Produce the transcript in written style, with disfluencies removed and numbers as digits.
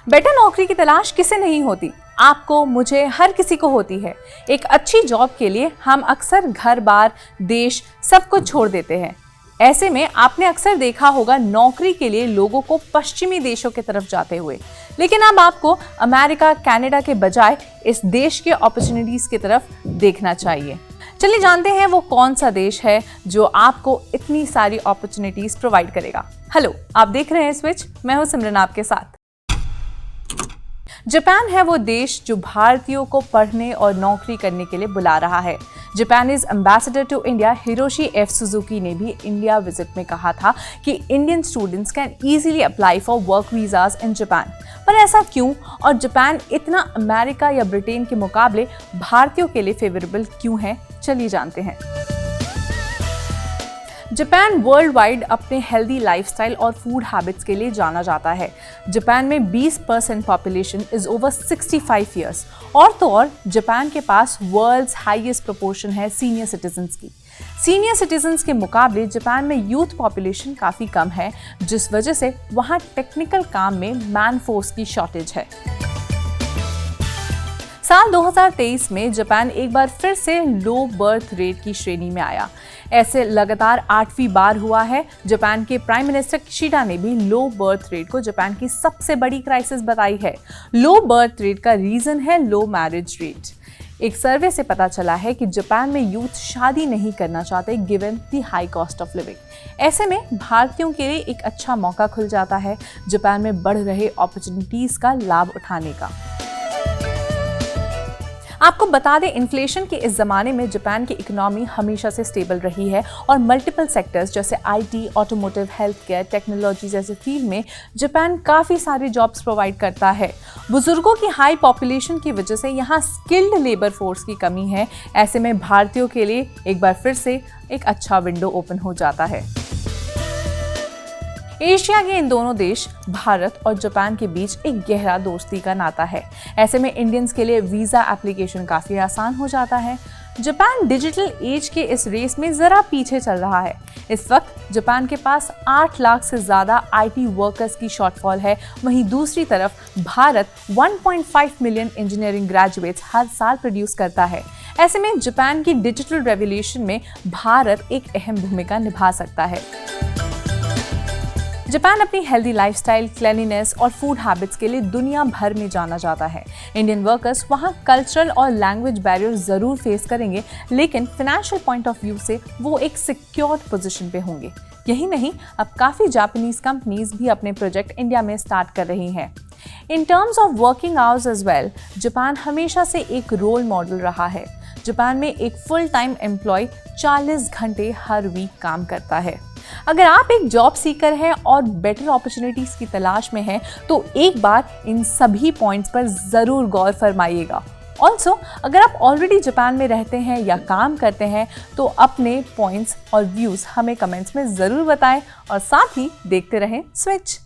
Better नौकरी की तलाश किसे नहीं होती, आपको, मुझे, हर किसी को होती है। एक अच्छी जॉब के लिए हम अक्सर घर बार, देश सब कुछ छोड़ देते हैं। ऐसे में आपने अक्सर देखा होगा नौकरी के लिए लोगों को पश्चिमी देशों की तरफ जाते हुए, लेकिन अब आपको अमेरिका, कनाडा के बजाय इस देश के अपॉर्चुनिटीज की तरफ देखना चाहिए। चलिए जानते हैं वो कौन सा देश है जो आपको इतनी सारी अपॉर्चुनिटीज प्रोवाइड करेगा। हेलो, आप देख रहे हैं स्विच, मैं हूं सिमरन आपके साथ। जापान है वो देश जो भारतीयों को पढ़ने और नौकरी करने के लिए बुला रहा है। Japanese ambassador to India Hiroshi F Suzuki ने भी इंडिया विजिट में कहा था कि Indian students can easily apply for work visas in Japan. पर ऐसा क्यों, और जापान इतना अमेरिका या ब्रिटेन के मुकाबले भारतीयों के लिए फेवरेबल क्यों है, चलिए जानते हैं। जापान वर्ल्ड वाइड अपने हेल्दी लाइफस्टाइल और फूड हैबिट्स के लिए जाना जाता है। जापान में 20% पॉपुलेशन इज ओवर 65 ईयर्स, और तो और जापान के पास वर्ल्ड्स हाईएस्ट प्रोपोर्शन है सीनियर सिटीजन्स की। सीनियर सिटीजन्स के मुकाबले जापान में यूथ पॉपुलेशन काफ़ी कम है, जिस वजह से वहाँ टेक्निकल काम में मैन फोर्स की शॉर्टेज है। साल 2023 में जापान एक बार फिर से लो बर्थ रेट की श्रेणी में आया। ऐसे लगातार 8वीं बार हुआ है। जापान के प्राइम मिनिस्टर किशिडा ने भी लो बर्थ रेट को जापान की सबसे बड़ी क्राइसिस बताई है। लो बर्थ रेट का रीजन है लो मैरिज रेट। एक सर्वे से पता चला है कि जापान में यूथ शादी नहीं करना चाहते given the high cost of living. ऐसे में भारतीयों के लिए एक अच्छा मौका खुल जाता है जापान में बढ़ रहे अपॉर्चुनिटीज का लाभ उठाने का। आपको बता दें, इन्फ्लेशन के इस जमाने में जापान की इकोनॉमी हमेशा से स्टेबल रही है और मल्टीपल सेक्टर्स जैसे IT, automotive, health care, technology जैसे फील्ड में जापान काफ़ी सारी जॉब्स प्रोवाइड करता है। बुजुर्गों की हाई पॉपुलेशन की वजह से यहाँ स्किल्ड लेबर फोर्स की कमी है। ऐसे में भारतीयों के लिए एक बार फिर से एक अच्छा विंडो ओपन हो जाता है। एशिया के इन दोनों देश भारत और जापान के बीच एक गहरा दोस्ती का नाता है। ऐसे में इंडियंस के लिए वीज़ा एप्लीकेशन काफ़ी आसान हो जाता है। जापान डिजिटल एज के इस रेस में ज़रा पीछे चल रहा है। इस वक्त जापान के पास 8 लाख से ज़्यादा आईटी वर्कर्स की शॉर्टफॉल है। वहीं दूसरी तरफ भारत 1.5 मिलियन इंजीनियरिंग ग्रेजुएट्स हर साल प्रोड्यूस करता है। ऐसे में जापान की डिजिटल रेवोल्यूशन में भारत एक अहम भूमिका निभा सकता है। जापान अपनी हेल्दी लाइफस्टाइल, क्लीनिनेस और फूड हैबिट्स के लिए दुनिया भर में जाना जाता है। इंडियन वर्कर्स वहाँ कल्चरल और लैंग्वेज बैरियर ज़रूर फेस करेंगे, लेकिन फाइनेंशियल पॉइंट ऑफ व्यू से वो एक सिक्योर्ड पोजीशन पे होंगे। यही नहीं, अब काफ़ी जापानीज कंपनीज भी अपने प्रोजेक्ट इंडिया में स्टार्ट कर रही हैं। In terms of working hours as well, Japan हमेशा से एक रोल मॉडल रहा है। जापान में एक फुल टाइम एम्प्लॉय 40 घंटे हर वीक काम करता है। अगर आप एक जॉब सीकर हैं और बेटर अपॉर्चुनिटीज की तलाश में हैं, तो एक बार इन सभी पॉइंट्स पर ज़रूर गौर फरमाइएगा। ऑल्सो, अगर आप ऑलरेडी जापान में रहते हैं या काम करते हैं, तो अपने पॉइंट्स और व्यूज़ हमें कमेंट्स में ज़रूर बताएं और साथ ही देखते रहें स्विच।